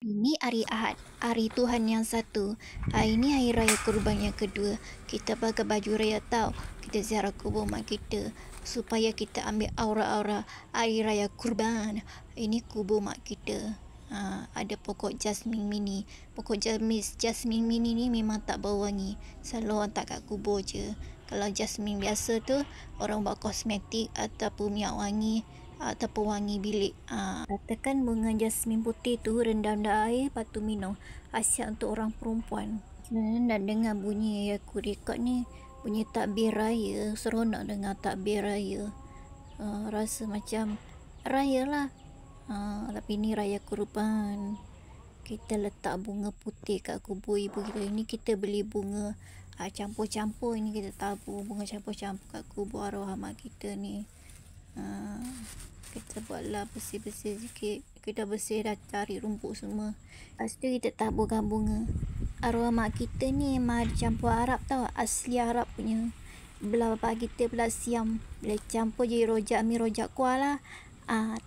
Ini hari Ahad, hari Tuhan yang satu. Ini hari raya kurban yang kedua. Kita pakai baju raya tau. Kita ziarah kubur mak kita supaya kita ambil aura-aura hari raya kurban. Ini kubur mak kita. Ada pokok jasmin mini. Pokok jasmin mini ni memang tak bau wangi. Selalu orang tak kat kubur je. Kalau jasmin biasa tu orang buat kosmetik ataupun minyak wangi ataupun wangi bilik. Katakan bunga jasmin putih tu rendam dalam air, lepas tu minum. Asyik untuk orang perempuan. Nak dengar bunyi aku rekod ni, bunyi takbir raya. Seronok dengar takbir raya. Rasa macam raya lah. Tapi ni raya kurban. Kita letak bunga putih kat kubur ibu kita. Ini kita beli bunga campur-campur. Ini kita tabur bunga campur-campur kat kubur arwah mak kita ni. Kita buatlah bersih-bersih sikit. Kita bersih dah, cari rumput semua. Lepas tu kita taburkan bunga. Arwah mak kita ni memang campur Arab tau. Asli Arab punya. Belah bapak kita belah Siam. Boleh campur jadi rojak mi rojak kuah lah.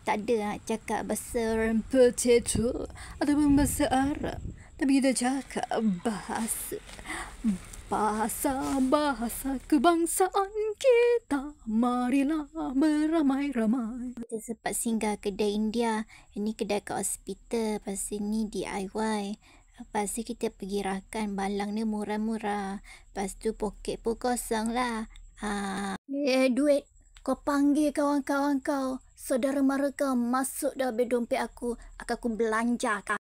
Tak ada nak cakap bahasa potato ataupun bahasa Arab. Tapi kita cakap bahasa kebangsaan kita. Marilah beramai-ramai. Kita sempat singgah kedai India. Ini kedai kat hospital. Lepas ni DIY. Lepas tu kita pergi rakan. Balang ni murah-murah. Lepas tu poket pun kosong lah. Duit. Kau panggil kawan-kawan kau. Saudara mara kau masuk dalam dompet aku. Akan aku belanjakan.